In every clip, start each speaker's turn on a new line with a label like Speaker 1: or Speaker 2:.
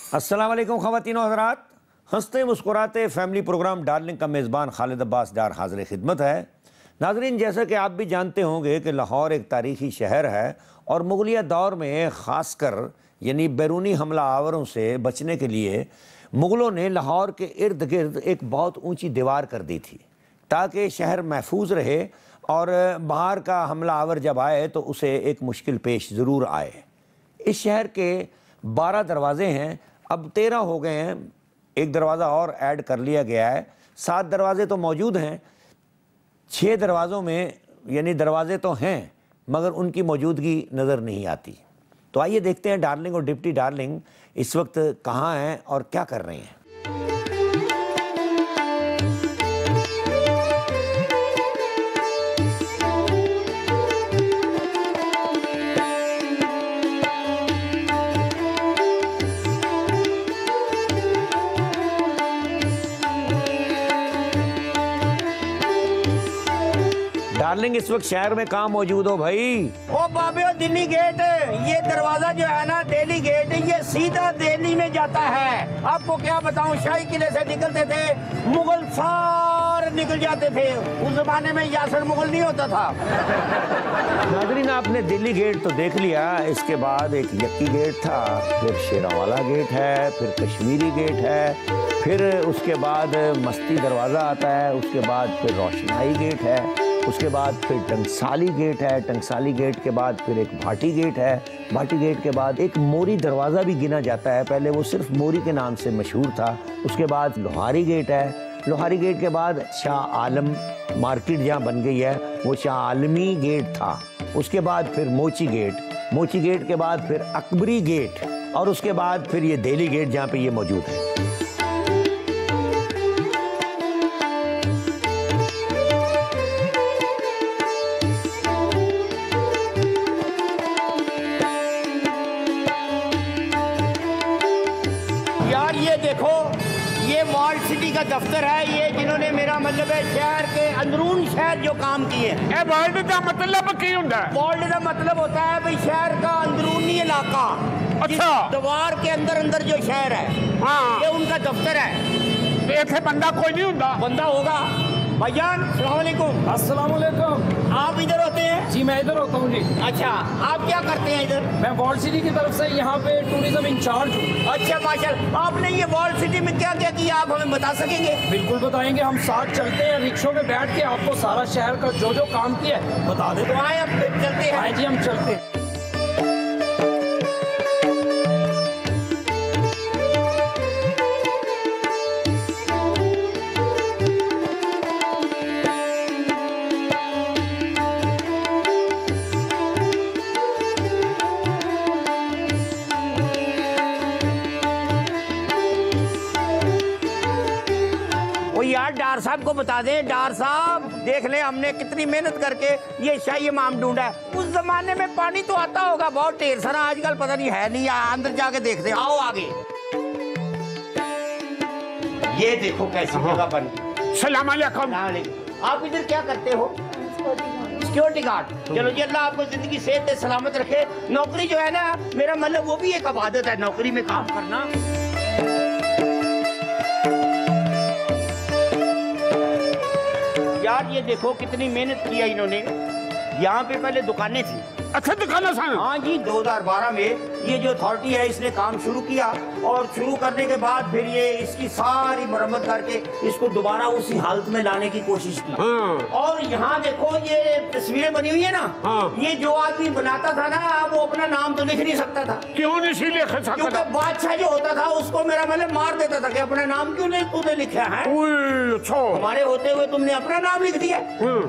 Speaker 1: अस्सलाम वालेकुम ख़वातीन और हज़रात। हंसते मुस्कुराते फैमिली प्रोग्राम डार्लिंग का मेज़बान खालिद अब्बास डार हाज़िर खिदमत है। नाज़रीन, जैसा कि आप भी जानते होंगे कि लाहौर एक तारीख़ी शहर है और मुग़लिया दौर में ख़ासकर यानी बैरूनी हमला आवरों से बचने के लिए मुग़लों ने लाहौर के इर्द गिर्द एक बहुत ऊँची दीवार कर दी थी ताकि शहर महफूज रहे और बाहर का हमला आवर जब आए तो उसे एक मुश्किल पेश ज़रूर आए। इस शहर के 12 दरवाज़े हैं, अब 13 हो गए हैं, एक दरवाज़ा और ऐड कर लिया गया है। 7 दरवाज़े तो मौजूद हैं, 6 दरवाज़ों में यानी दरवाज़े तो हैं मगर उनकी मौजूदगी नज़र नहीं आती। तो आइए देखते हैं डार्लिंग और डिप्टी डार्लिंग इस वक्त कहाँ हैं और क्या कर रहे हैं। डार्लिंग, इस वक्त शहर में कहाँ मौजूद हो भाई?
Speaker 2: ओ बाबे, दिल्ली गेट। ये दरवाजा जो है ना, दिल्ली गेट, ये सीधा दिल्ली में जाता है। आपको क्या बताऊं, शाही किले से निकलते थे मुगल, सारे निकल जाते थे। उस जमाने में यासर मुगल नहीं होता था।
Speaker 1: नाज़रीन, आपने दिल्ली गेट तो देख लिया, इसके बाद एक यक्की गेट था, फिर शेरावाला गेट है, फिर कश्मीरी गेट है, फिर उसके बाद मस्ती दरवाज़ा आता है, उसके बाद फिर रोशनाई गेट है, उसके बाद फिर टंगसाली गेट है, टंगसाली गेट के बाद फिर एक भाटी गेट है, भाटी गेट के बाद एक मोरी दरवाज़ा भी गिना जाता है, पहले वो सिर्फ मोरी के नाम से मशहूर था। उसके बाद लोहारी गेट है, लोहारी गेट के बाद शाह आलम मार्केट जहाँ बन गई है वो शाह आलमी गेट था। उसके बाद फिर मोची गेट, मोची गेट के बाद फिर अकबरी गेट और उसके बाद फिर ये दिल्ली गेट जहाँ पे ये मौजूद है।
Speaker 2: देखो, ये वॉल्ड सिटी का दफ्तर है, ये जिन्होंने मेरा मतलब है शहर के अंदरून शहर जो काम किए।
Speaker 3: वर्ल्ड का मतलब की होता है?
Speaker 2: वर्ल्ड का मतलब होता है भाई शहर का अंदरूनी इलाका।
Speaker 3: अच्छा,
Speaker 2: दीवार के अंदर अंदर जो शहर है,
Speaker 3: हाँ,
Speaker 2: ये उनका दफ्तर है।
Speaker 3: ऐसे बंदा कोई नहीं होता?
Speaker 2: बंदा होगा। भाईजान अस्सलाम वालेकुम।
Speaker 4: अस्सलाम वालेकुम।
Speaker 2: आप इधर होते हैं?
Speaker 4: जी मैं इधर होता हूँ जी।
Speaker 2: अच्छा, आप क्या करते हैं इधर?
Speaker 4: मैं वॉल्ड सिटी की तरफ से यहाँ पे टूरिज्म इंचार्ज हूँ।
Speaker 2: अच्छा माशाल्लाह, आपने ये वॉल्ड सिटी में क्या क्या किया, आप हमें बता सकेंगे?
Speaker 4: बिल्कुल बताएंगे, हम साथ चलते हैं, रिक्शों में बैठ के आपको सारा शहर का जो जो काम किया है बता दें।
Speaker 2: तो आए, अब चलते हैं।
Speaker 4: आए जी, हम चलते हैं।
Speaker 2: यार डार साहब को बता दें, डार साहब देख ले हमने कितनी मेहनत करके ये शाही इमाम ढूंढा है। उस जमाने में पानी तो आता होगा बहुत ढेर सारा, आजकल पता नहीं है नहीं। अंदर जाके देखते, आओ आगे। ये देखो कैसी जगह बन।
Speaker 3: सलाम अलैकुम।
Speaker 2: आप इधर क्या करते हो? Security guard. चलो जी, अल्लाह आपको जिंदगी सेहत सलामत रखे। नौकरी जो है ना, मेरा मतलब वो भी एक इबादत है, नौकरी में काम करना। यार ये देखो कितनी मेहनत किया इन्होंने। यहाँ पे पहले दुकानें थी।
Speaker 3: अच्छा, दुकानें सन?
Speaker 2: हाँ जी, 2012 में ये जो अथॉरिटी है इसने काम शुरू किया और शुरू करने के बाद फिर ये इसकी सारी मरम्मत करके इसको दोबारा उसी हालत में लाने की कोशिश की।
Speaker 3: हाँ।
Speaker 2: और यहाँ देखो ये तस्वीरें बनी हुई है ना,
Speaker 3: हाँ।
Speaker 2: ये जो आदमी बनाता था ना, वो अपना नाम तो लिख नहीं सकता था।
Speaker 3: क्यों नहीं लिख सकता?
Speaker 2: क्योंकि बादशाह जो होता था उसको मेरा मतलब मार देता था कि अपना नाम क्यों नहीं तूने लिखा है,
Speaker 3: अच्छा,
Speaker 2: हमारे होते हुए तुमने अपना नाम लिख दिया।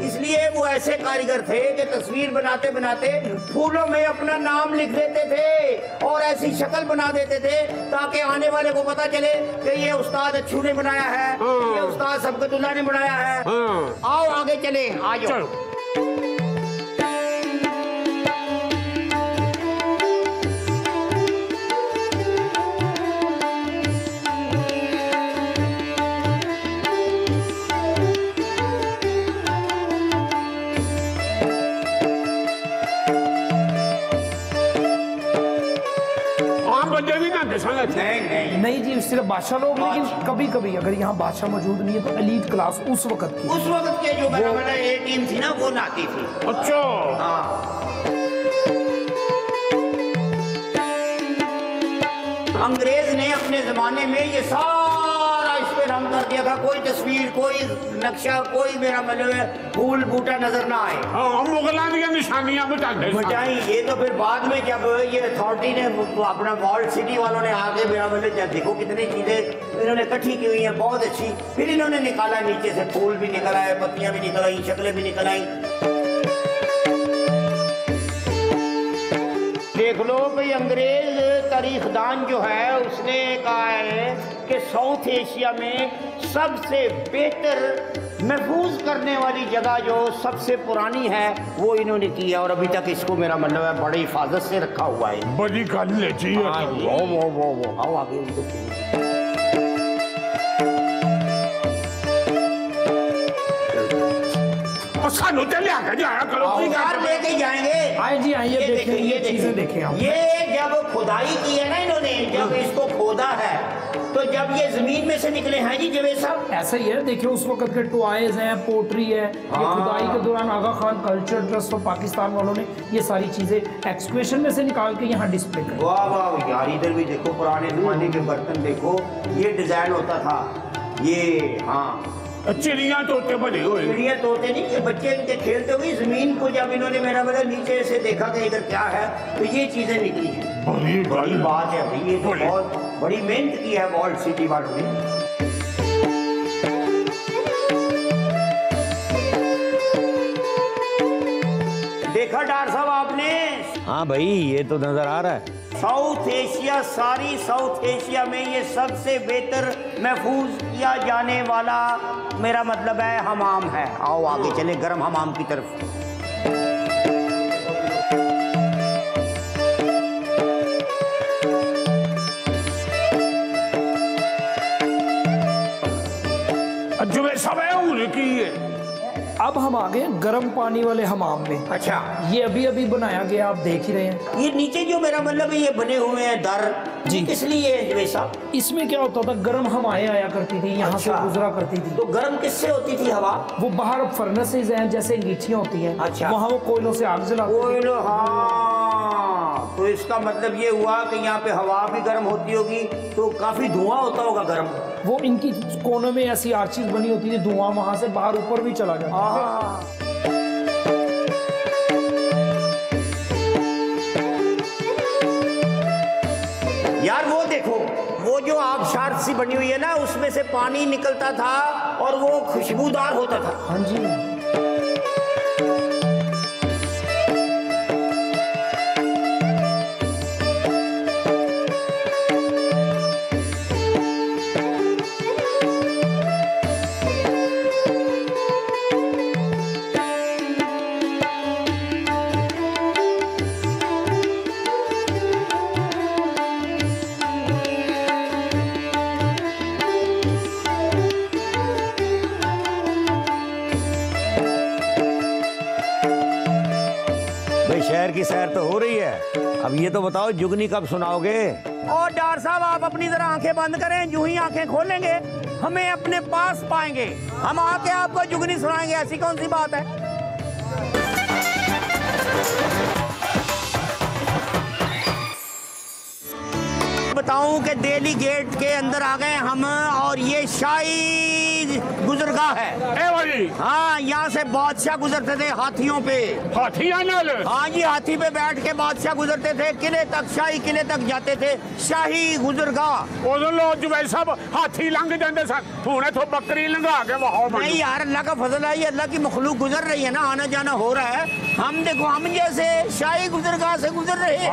Speaker 2: इसलिए वो ऐसे कारीगर थे कि तस्वीर बनाते बनाते फूलों में अपना नाम लिख देते थे और ऐसी शक्ल बना देते थे ताकि आने वाले को पता चले कि ये उस्ताद अच्छू ने बनाया है, ये उस्ताद सबकतुल्लाह ने बनाया है। आओ आगे चले, आ जाओ।
Speaker 3: संगत है।
Speaker 4: नहीं जी, सिर्फ बादशाह लोग, लेकिन कभी कभी अगर यहाँ बादशाह मौजूद नहीं है तो एलीट क्लास उस वक्त की,
Speaker 2: उस वक्त के जो बड़ा बड़ा ये टीम थी ना वो नाती थी।
Speaker 3: अच्छा
Speaker 2: हाँ। अंग्रेज ने अपने जमाने में ये सारा इस पे रंग कर दिया था, कोई तस्वीर, कोई नक्शा, कोई मेरा मतलब फूल बूटा नजर ना आए।
Speaker 3: हाँ, मुगलों की निशानियां
Speaker 2: मिटाई। ये तो फिर बाद में जब ये अथॉरिटी ने अपना वॉल्ड सिटी वालों ने आगे मेरा मतलब देखो कितनी चीजें इन्होंने इकट्ठी की हुई हैं बहुत अच्छी, फिर इन्होंने निकाला नीचे से, फूल भी निकल आए, पत्तियां भी निकल आई, शक्लें भी निकल आई। देख लो भाई, अंग्रेज तारीखदान जो है उसने कहा है कि साउथ एशिया में सबसे बेहतर महफूज करने वाली जगह जो सबसे पुरानी है वो इन्होंने की है, और अभी तक इसको मेरा मतलब है बड़ी हिफाजत से रखा हुआ है।
Speaker 3: बड़ी गल है जी।
Speaker 2: आओ आगे उनको
Speaker 3: सानू तो लिया जाया करो,
Speaker 2: यार लेके जाएंगे।
Speaker 4: आए जी आइए, देखें ये चीजें देखें आप।
Speaker 2: ये जब खुदाई की है ना इन्होंने, जब इसको खोदा है तो जब ये जमीन में से निकले हैं जी जवेद साहब,
Speaker 4: ऐसा ही है। देखिए उस वक्त के टॉयज हैं, पोट्री है, ये खुदाई के दौरान Aga Khan culture trust of Pakistan वालों ने ये सारी चीजें एक्सक्वेशन में से निकाल के यहाँ डिस्प्ले कर।
Speaker 2: वाह वाह यार, इधर भी देखो पुराने जमाने के बर्तन देखो, ये डिजाइन होता था ये। हाँ,
Speaker 3: चिड़िया तोते बने हुए।
Speaker 2: चिड़िया तोते नहीं, ये बच्चे इनके खेलते हुए जमीन को जब इन्होंने मेरा मतलब नीचे से देखा कि इधर क्या है तो ये चीजें निकली हैं। बड़ी बात है भाई, ये तो बहुत बड़ी मेहनत की है वॉल्ड सिटी वालों ने। देखा डॉक्टर साहब आपने?
Speaker 1: हाँ भाई, ये तो नजर आ रहा है।
Speaker 2: साउथ एशिया, सारी साउथ एशिया में ये सबसे बेहतर महफूज किया जाने वाला मेरा मतलब है हमाम है। आओ आगे चले गर्म हमाम की तरफ।
Speaker 3: जो सब है उनकी है।
Speaker 4: अब हम आ गए गर्म पानी वाले हमाम में।
Speaker 2: अच्छा,
Speaker 4: ये अभी अभी बनाया गया, आप देख ही रहे हैं।
Speaker 2: ये नीचे जो मेरा मतलब है ये बने हुए हैं दर
Speaker 4: जी,
Speaker 2: किस लिए है जवेद साहब?
Speaker 4: इसमें क्या होता था, गर्म हवाएं आया करती थी, यहाँ से
Speaker 2: अच्छा।
Speaker 4: गुजरा करती थी।
Speaker 2: तो गर्म किससे होती थी हवा?
Speaker 4: वो बाहर फर्नेसेस हैं, जैसे अंगीठियाँ होती हैं,
Speaker 2: अच्छा।
Speaker 4: वहाँ वो कोयलों से आग जलाते थे।
Speaker 2: कोयलो, हाँ, तो इसका मतलब ये हुआ कि यहाँ पे हवा भी गर्म होती होगी तो काफी धुआं होता होगा गर्म।
Speaker 4: वो इनकी कोनों में ऐसी आर्चिस बनी होती थी, धुआं वहाँ से बाहर ऊपर भी चला जाता।
Speaker 2: यार वो देखो, वो जो आबशार सी बनी हुई है ना उसमें से पानी निकलता था और वो खुशबूदार होता था।
Speaker 4: हाँ जी,
Speaker 1: शहर की सैर तो हो रही है, अब ये तो बताओ जुगनी कब सुनाओगे?
Speaker 2: और डॉक्टर साहब आप अपनी जरा आंखें बंद करें, यूं ही आंखें खोलेंगे हमें अपने पास पाएंगे, हम आके आपको जुगनी सुनाएंगे, ऐसी कौन सी बात है? बताऊं कि दिल्ली गेट के अंदर आ गए हम, और ये शाही गुजरगाह है।
Speaker 3: ए भाई,
Speaker 2: हाँ, यहाँ से बादशाह गुजरते थे हाथियों पे।
Speaker 3: हाथियां नाल?
Speaker 2: हाँ जी, हाथी पे बैठ के बादशाह गुजरते थे, किले तक, शाही किले तक जाते थे, शाही गुजरगाह।
Speaker 3: उदो लोग जो सब हाथी लंघ जाते सन, हुणे तो बकरी लंघा के वहां।
Speaker 2: नहीं यार, अल्लाह का फजल है, ये अल्लाह की मखलूक गुजर रही है ना, आना जाना हो रहा है। हम देखो, हम जैसे शाही गुजरगाह से गुजर रहे हैं,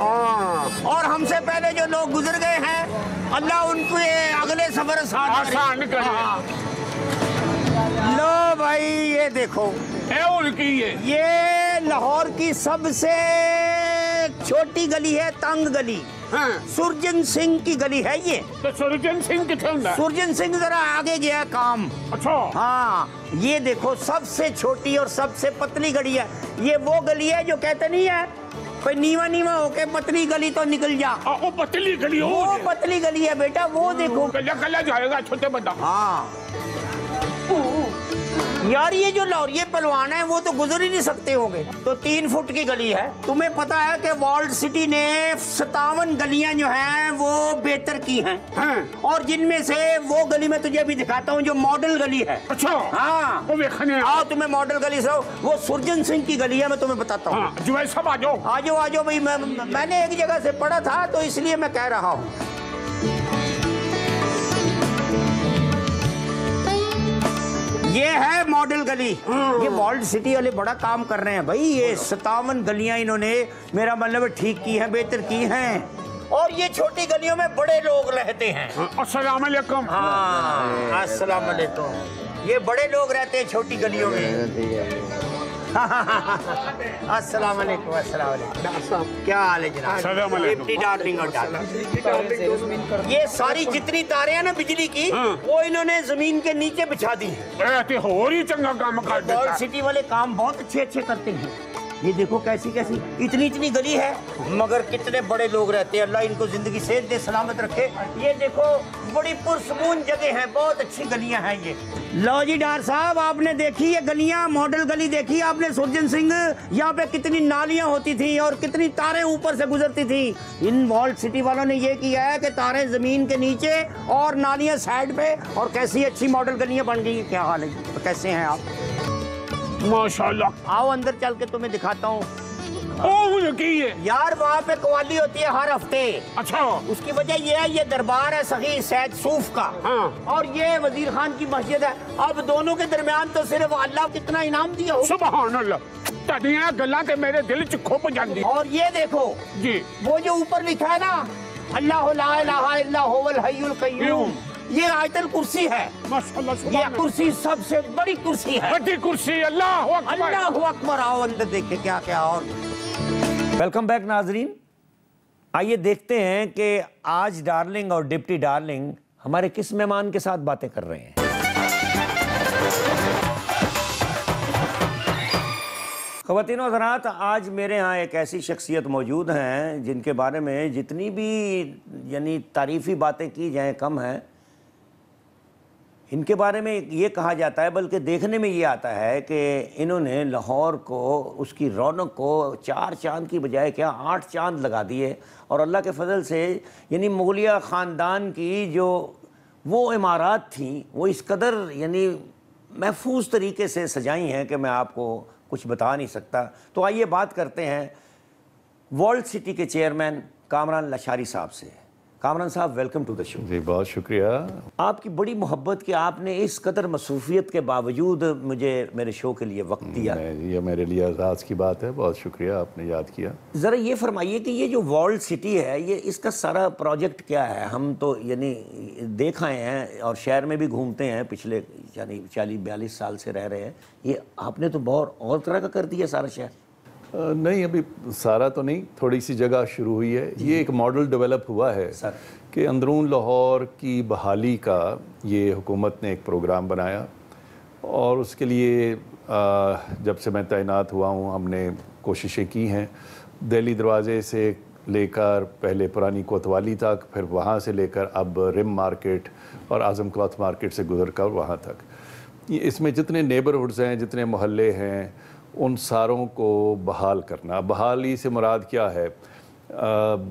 Speaker 2: और हमसे पहले जो लोग गुजर गए हैं अल्लाह उनके अगले सफर
Speaker 3: आसान करे।
Speaker 2: लो भाई, ये देखो, ये लाहौर की सबसे छोटी गली है, तंग गली।
Speaker 3: हाँ।
Speaker 2: सुरजन सिंह की गली है ये।
Speaker 3: तो सुरजन सिंह किथे हुंदा?
Speaker 2: सुरजन सिंह जरा आगे गया काम।
Speaker 3: अच्छा।
Speaker 2: हाँ, ये देखो सबसे छोटी और सबसे पतली गली है। ये वो गली है जो कहते नहीं है भाई नीवा नीवा होके पतली गली तो निकल जा।
Speaker 3: वो पतली गली हो,
Speaker 2: वो पतली गली है बेटा, वो देखो।
Speaker 3: कल्ला कल्ला जाएगा छोटे बंदा।
Speaker 2: हाँ यार, ये जो लौरिये पहलवान है वो तो गुजर ही नहीं सकते होंगे। तो 3 फुट की गली है। तुम्हें पता है कि वॉल्ट सिटी ने 57 गलियां जो हैं वो बेहतर की हैं।
Speaker 3: हाँ।
Speaker 2: और जिनमें से वो गली मैं तुझे अभी दिखाता हूँ जो मॉडल गली है।
Speaker 3: अच्छा।
Speaker 2: हाँ
Speaker 3: वो देखने
Speaker 2: आओ, तुम्हें मॉडल गली से वो सुरजन सिंह की गली है, मैं तुम्हें बताता हूँ।
Speaker 3: हाँ, जो है सब आ जाओ।
Speaker 2: आ जाओ आ जाओ भाई, मैंने एक जगह से पढ़ा था तो इसलिए मैं कह रहा हूँ। ये है मॉडल गली। ये वॉल्ट सिटी वाले बड़ा काम कर रहे हैं भाई। ये 57 गलियां इन्होंने मेरा मतलब ठीक की हैं, बेहतर की हैं। और ये छोटी गलियों में बड़े लोग रहते हैं।
Speaker 3: अस्सलाम वालेकुम।
Speaker 2: हाँ अस्सलाम वालेकुम। ये बड़े लोग रहते हैं छोटी गलियों में। अस्सलाम वालेकुम। अस्सलाम वालेकुम। क्या हाल है जनाब?
Speaker 3: अस्सलाम वालेकुम।
Speaker 2: डिप्टी डार्लिंग और डार्लिंग। ये सारी जितनी तारें हैं ना बिजली की, वो इन्होंने जमीन के नीचे बिछा दी है।
Speaker 3: हो रही चंगा काम कर देता।
Speaker 2: वॉल्ट सिटी वाले काम बहुत अच्छे अच्छे करते हैं। ये देखो कैसी कैसी इतनी इतनी गली है मगर कितने बड़े लोग रहते हैं। अल्लाह इनको जिंदगी सेहत दे, सलामत रखे। ये देखो बड़ी पुरसकून जगह है, बहुत अच्छी गलियां हैं ये। लो जी डार साहब, आपने देखी ये गलियां, मॉडल गली देखी आपने सुरजन सिंह? यहाँ पे कितनी नालियां होती थी और कितनी तारें ऊपर से गुजरती थी। इन वॉल्ट सिटी वालों ने ये किया है कि तारें जमीन के नीचे और नालियां साइड पे, और कैसी अच्छी मॉडल गलियां बन गई। क्या हाल है, तो कैसे हैं आप?
Speaker 3: माशाल्लाह।
Speaker 2: आओ अंदर चल के तुम्हें दिखाता हूँ।
Speaker 3: यार
Speaker 2: वहाँ पे कवाली होती है हर हफ्ते।
Speaker 3: अच्छा।
Speaker 2: उसकी वजह ये है, ये दरबार है सही सैयद सूफ का।
Speaker 3: हाँ।
Speaker 2: और ये वजीर खान की मस्जिद है। अब दोनों के दरमियान तो सिर्फ अल्लाह कितना इनाम दिया हो।
Speaker 3: सुभान अल्लाह। तदियां गल्लां ते मेरे दिल च खुप जांदी।
Speaker 2: और ये देखो
Speaker 3: जी,
Speaker 2: वो जो ऊपर लिखा है ना, अल्लाह ला इलाहा इल्ला हुवल हय्युल कय्यूम, ये आयतल कुर्सी है।
Speaker 3: माशाल्लाह।
Speaker 2: ये कुर्सी सबसे बड़ी कुर्सी है।
Speaker 3: बड़ी कुर्सी। अल्लाह अकबर।
Speaker 2: अल्लाहु अकबर। आओ अंदर देखे क्या क्या। और
Speaker 1: वेलकम बैक नाजरीन। आइए देखते हैं कि आज डार्लिंग और डिप्टी डार्लिंग हमारे किस मेहमान के साथ बातें कर रहे हैं। ख़वातीन और हज़रात, आज मेरे यहाँ एक ऐसी शख्सियत मौजूद हैं जिनके बारे में जितनी भी यानी तारीफ़ी बातें की जाएँ कम हैं। इनके बारे में ये कहा जाता है, बल्कि देखने में ये आता है कि इन्होंने लाहौर को, उसकी रौनक को 4 चांद की बजाय क्या 8 चांद लगा दिए। और अल्लाह के फजल से यानी मुगलिया ख़ानदान की जो वो इमारत थी वो इस कदर यानी महफूज तरीके से सजाई हैं कि मैं आपको कुछ बता नहीं सकता। तो आइए बात करते हैं वॉल्ट सिटी के चेयरमैन कामरान लशारी साहब से। कामरान साहब, वेलकम टू द शो।
Speaker 5: जी बहुत शुक्रिया।
Speaker 1: आपकी बड़ी मोहब्बत कि आपने इस कदर मसरूफियत के बावजूद मुझे मेरे शो के लिए वक्त दिया।
Speaker 5: ये मेरे लिए एजाज़ की बात है, बहुत शुक्रिया आपने याद किया।
Speaker 1: ज़रा ये फरमाइए कि ये जो वॉल्ट सिटी है, ये इसका सारा प्रोजेक्ट क्या है? हम तो यानी देख आए हैं और शहर में भी घूमते हैं, पिछले यानी 40-42 साल से रह रहे हैं। ये आपने तो बहुत और तरह का कर दिया सारा शहर।
Speaker 5: नहीं, अभी सारा तो नहीं, थोड़ी सी जगह शुरू हुई है। ये एक मॉडल डेवलप हुआ है कि अंदरून लाहौर की बहाली का ये हुकूमत ने एक प्रोग्राम बनाया और उसके लिए जब से मैं तैनात हुआ हूँ हमने कोशिशें की हैं। दिल्ली दरवाज़े से लेकर पहले पुरानी कोतवाली तक, फिर वहाँ से लेकर अब रिम मार्केट और आज़म क्लॉथ मार्केट से गुजर कर वहाँ तक। इसमें जितने नेबरहुड्स हैं, जितने मोहल्ले हैं, उन सारों को बहाल करना। बहाली से मुराद क्या है?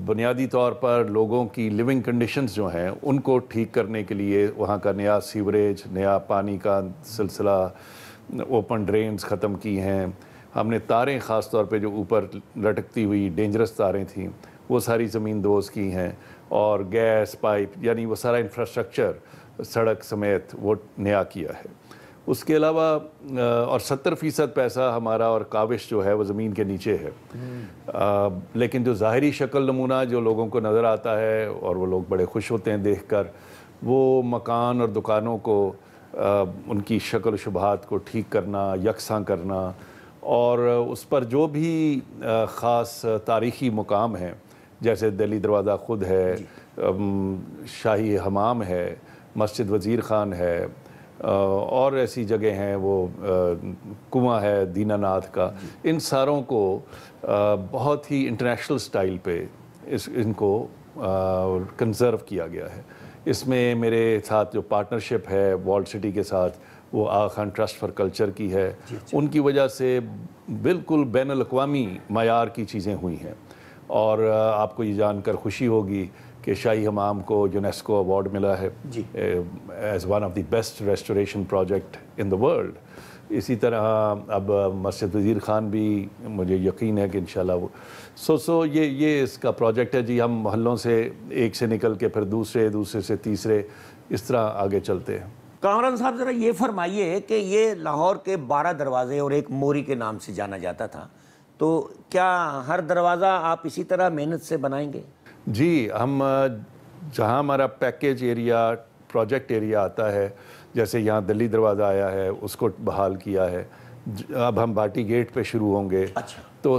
Speaker 5: बुनियादी तौर पर लोगों की लिविंग कंडीशंस जो हैं उनको ठीक करने के लिए वहाँ का नया सीवरेज, नया पानी का सिलसिला, ओपन ड्रेन्स ख़त्म की हैं हमने। तारें ख़ास तौर पे जो ऊपर लटकती हुई डेंजरस तारें थीं वो सारी ज़मीन दोज़ की हैं, और गैस पाइप यानी वो सारा इंफ्रास्ट्रक्चर सड़क समेत वो नया किया है। उसके अलावा और 70% पैसा हमारा और काविश जो है वो ज़मीन के नीचे है। लेकिन जो ज़ाहिरी शक्ल नमूना जो लोगों को नज़र आता है और वो लोग बड़े खुश होते हैं देखकर, वो मकान और दुकानों को उनकी शक्ल शुबहात को ठीक करना, यकसा करना, और उस पर जो भी ख़ास तारीख़ी मुकाम हैं जैसे दिल्ली दरवाज़ा ख़ुद है, शाही हमाम है, मस्जिद वज़ीर ख़ान है, और ऐसी जगह हैं, वो कुआं है दीनानाथ का, इन सारों को बहुत ही इंटरनेशनल स्टाइल पे इनको कंजर्व किया गया है। इसमें मेरे साथ जो पार्टनरशिप है वॉल्ड सिटी के साथ, वो आगा खान ट्रस्ट फॉर कल्चर की है। उनकी वजह से बिल्कुल बैनुल-अक़वामी मयार की चीज़ें हुई हैं। और आपको ये जानकर खुशी होगी कि शाही हमाम को यूनेस्को अवार्ड मिला है as one of the best restoration project in the world. इसी तरह अब मस्जिद वज़ीर ख़ान भी मुझे यकीन है कि इंशाल्लाह वो ये इसका प्रोजेक्ट है जी। हम मोहल्लों से एक से निकल के फिर दूसरे से तीसरे, इस तरह आगे चलते हैं।
Speaker 1: कामरान साहब, ज़रा ये फरमाइए कि ये लाहौर के 12 दरवाजे और एक मोरी के नाम से जाना जाता था, तो क्या हर दरवाज़ा आप इसी तरह मेहनत से बनाएंगे? जी,
Speaker 5: हम जहाँ हमारा पैकेज एरिया, प्रोजेक्ट एरिया आता है, जैसे यहाँ दिल्ली दरवाज़ा आया है, उसको बहाल किया है। अब हम भाटी गेट पे शुरू होंगे।
Speaker 1: अच्छा।
Speaker 5: तो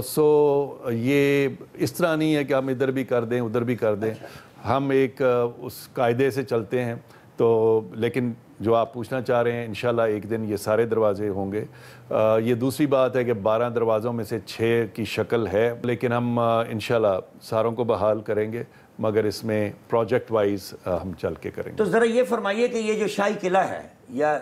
Speaker 5: ये इस तरह नहीं है कि हम इधर भी कर दें उधर भी कर दें। अच्छा। हम एक उस कायदे से चलते हैं। तो लेकिन जो आप पूछना चाह रहे हैं, इंशाल्लाह एक दिन ये सारे दरवाजे होंगे। ये दूसरी बात है कि 12 दरवाज़ों में से 6 की शक्ल है, लेकिन हम इंशाल्लाह सारों को बहाल करेंगे, मगर इसमें प्रोजेक्ट वाइज हम चल के करेंगे।
Speaker 1: तो ज़रा ये फरमाइए कि ये जो शाही किला है या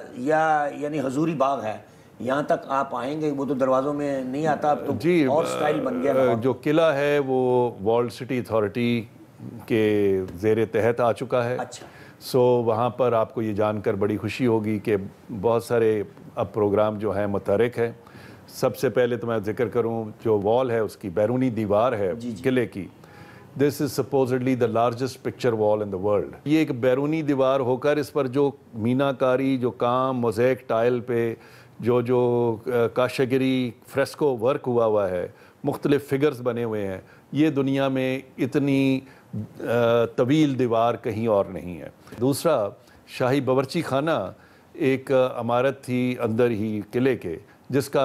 Speaker 1: यानी हजूरी बाग है, यहाँ तक आप आएंगे? वो तो दरवाज़ों में नहीं आता, अब तो जी और स्टाइल बन गया।
Speaker 5: जो किला है वो वॉल्ड सिटी अथॉरिटी के ज़ेरे तहत आ चुका है।
Speaker 1: अच्छा।
Speaker 5: वहाँ पर आपको ये जानकर बड़ी खुशी होगी कि बहुत सारे अब प्रोग्राम जो हैं मुतहरिक हैं। सबसे पहले तो मैं जिक्र करूँ, जो वॉल है उसकी बैरूनी दीवार है किले की, this is supposedly the largest picture wall in the world. ये एक बैरूनी दीवार होकर इस पर जो मीनाकारी, जो काम मोज़ेक टाइल पे जो काशगिरी फ्रेस्को वर्क हुआ है, मुख्तलिफ फिगर्स बने हुए हैं, ये दुनिया में इतनी तवील दीवार कहीं और नहीं है। दूसरा, शाही बावर्ची खाना एक इमारत थी अंदर ही किले के, जिसका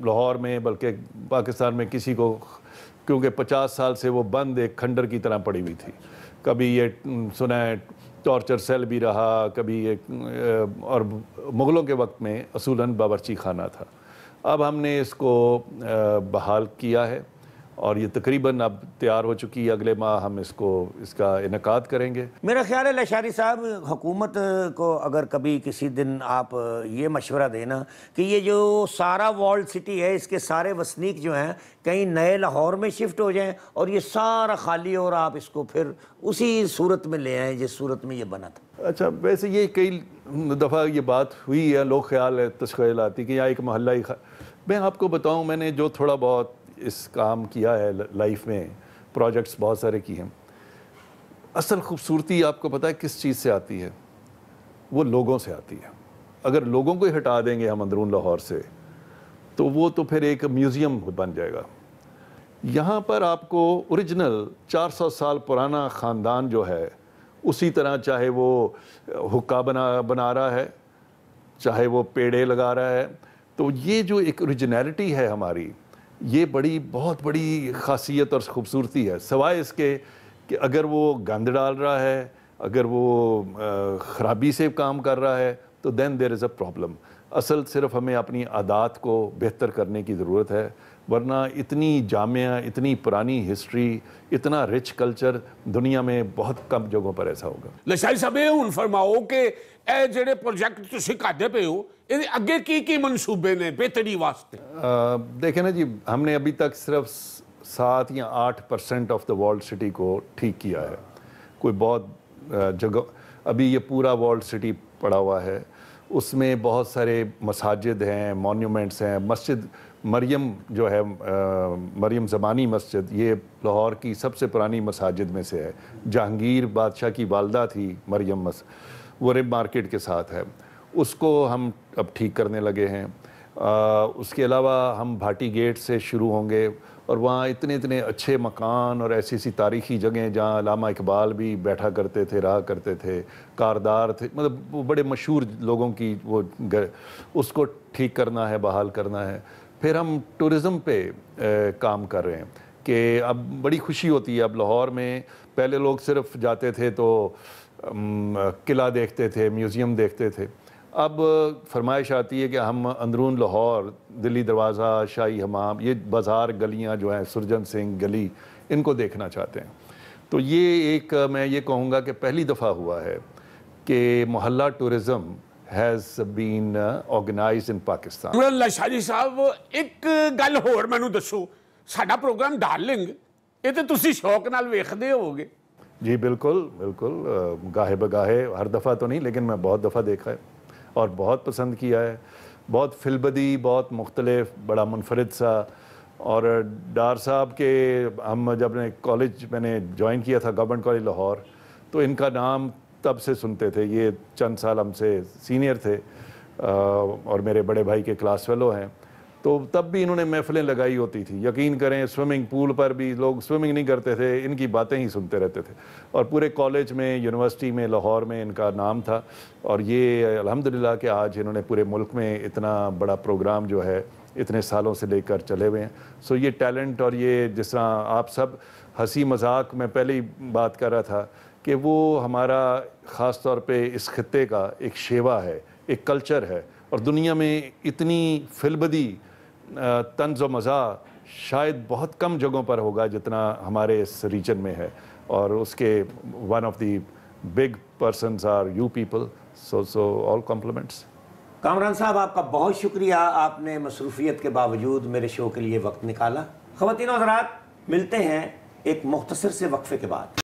Speaker 5: लाहौर में बल्कि पाकिस्तान में किसी को, क्योंकि 50 साल से वो बंद एक खंडर की तरह पड़ी हुई थी। कभी ये सुना है टॉर्चर सेल भी रहा, कभी एक और मुग़लों के वक्त में असूलन बावर्ची खाना था। अब हमने इसको बहाल किया है और ये तकरीबन अब तैयार हो चुकी है। अगले माह हम इसका इनकाद करेंगे।
Speaker 1: मेरा ख्याल है लशारी साहब, हुकूमत को अगर कभी किसी दिन आप ये मशवरा देना कि ये जो सारा वॉल्ड सिटी है, इसके सारे वसनीक जो हैं कहीं नए लाहौर में शिफ्ट हो जाएं और ये सारा खाली और आप इसको फिर उसी सूरत में ले आएँ जिस सूरत में ये बना था।
Speaker 5: अच्छा, वैसे ये कई दफ़ा ये बात हुई है, लोग ख्याल है तश्कील आती कि यहाँ एक मोहल्ला ही मैं आपको बताऊँ, मैंने जो थोड़ा बहुत इस काम किया है लाइफ में, प्रोजेक्ट्स बहुत सारे किए हैं, असल खूबसूरती आपको पता है किस चीज़ से आती है? वो लोगों से आती है। अगर लोगों को ही हटा देंगे हम अंदरून लाहौर से, तो वो तो फिर एक म्यूज़ियम बन जाएगा। यहाँ पर आपको ओरिजिनल 400 साल पुराना ख़ानदान जो है, उसी तरह चाहे वो हुक्का बना रहा है, चाहे वो पेड़े लगा रहा है, तो ये जो एक ओरिजिनलिटी है हमारी, ये बहुत बड़ी ख़ासियत और ख़ूबसूरती है। सवाए इसके कि अगर वो गंद डाल रहा है, अगर वो ख़राबी से काम कर रहा है, तो then there is a problem. असल सिर्फ हमें अपनी आदात को बेहतर करने की ज़रूरत है, वरना इतनी जामिया, इतनी पुरानी हिस्ट्री, इतना रिच कल्चर दुनिया में बहुत कम जगहों पर ऐसा होगा।
Speaker 3: लशाई साहब, ये हुन फरमाओ कि ए जेडे प्रोजेक्ट तुसीं करदे पे हो, ये अगे की मंसूबे ने बेहतरी वास्ते?
Speaker 5: देखें ना जी, हमने अभी तक सिर्फ 7 या 8% ऑफ द वॉल्ड सिटी को ठीक किया है। कोई बहुत जगह अभी ये पूरा वॉल्ड सिटी पड़ा हुआ है, उसमें बहुत सारे मसाजिद हैं, मॉन्यूमेंट्स हैं। मस्जिद मरियम जो है, मरियम ज़मानी मस्जिद, ये लाहौर की सबसे पुरानी मसाजिद में से है। जहांगीर बादशाह की वालदा थी मरियम वो रिब मार्केट के साथ है, उसको हम अब ठीक करने लगे हैं। उसके अलावा हम भाटी गेट से शुरू होंगे और वहाँ इतने अच्छे मकान और ऐसी तारीख़ी जगह जहाँ अल्लामा इकबाल भी बैठा करते थे, रहा करते थे, कारदार थे, मतलब वो बड़े मशहूर लोगों की वो उसको ठीक करना है, बहाल करना है। फिर हम टूरिज़म पे काम कर रहे हैं कि अब बड़ी खुशी होती है। अब लाहौर में पहले लोग सिर्फ जाते थे तो किला देखते थे, म्यूज़ियम देखते थे। अब फरमाइश आती है कि हम अंदरून लाहौर, दिल्ली दरवाज़ा, शाही हमाम, ये बाज़ार गलियां जो हैं, सुरजन सिंह गली, इनको देखना चाहते हैं। तो ये एक मैं ये कहूँगा कि पहली दफ़ा हुआ है कि मोहल्ला टूरिज़म हैज़ बीन ऑर्गेनाइज्ड इन पाकिस्तान।
Speaker 3: अब्दुल्ला शाह जी साहब, एक गल होर मैनू दसो, साडा प्रोग्राम डार्लिंग ये तो तुसी शौक नाल वेखदे होवोगे।
Speaker 5: जी बिल्कुल बिल्कुल, गाहे बगाहे, हर दफ़ा तो नहीं लेकिन मैं बहुत दफ़ा देखा है और बहुत पसंद किया है। बहुत फिलबदी, बहुत मुख्तलिफ, बड़ा मुनफरिद सा। और डार साहब के हम जब कॉलेज मैंने ज्वाइन किया था गवर्नमेंट कॉलेज लाहौर, तो इनका नाम तब से सुनते थे। ये चंद साल हमसे सीनियर थे और मेरे बड़े भाई के क्लास फेलो हैं, तो तब भी इन्होंने महफिलें लगाई होती थी। यकीन करें स्विमिंग पूल पर भी लोग स्विमिंग नहीं करते थे, इनकी बातें ही सुनते रहते थे। और पूरे कॉलेज में, यूनिवर्सिटी में, लाहौर में इनका नाम था। और ये अल्हम्दुलिल्लाह कि आज इन्होंने पूरे मुल्क में इतना बड़ा प्रोग्राम जो है इतने सालों से लेकर चले हुए हैं। सो ये टैलेंट और ये जिस तरह आप सब हंसी मजाक, मैं पहले ही बात कर रहा था कि वो हमारा ख़ास तौर पे इस खित्ते का एक शेवा है, एक कल्चर है। और दुनिया में इतनी फिलबदी तंज़ व मज़ा शायद बहुत कम जगहों पर होगा जितना हमारे इस रीजन में है। और उसके one of the big persons are you people. So all compliments.
Speaker 1: Kamran साहब, आपका बहुत शुक्रिया, आपने मसरूफियत के बावजूद मेरे शो के लिए वक्त निकाला। ख़वातीन और हज़रात, मिलते हैं एक मुख्तसर से वक्फे के बाद।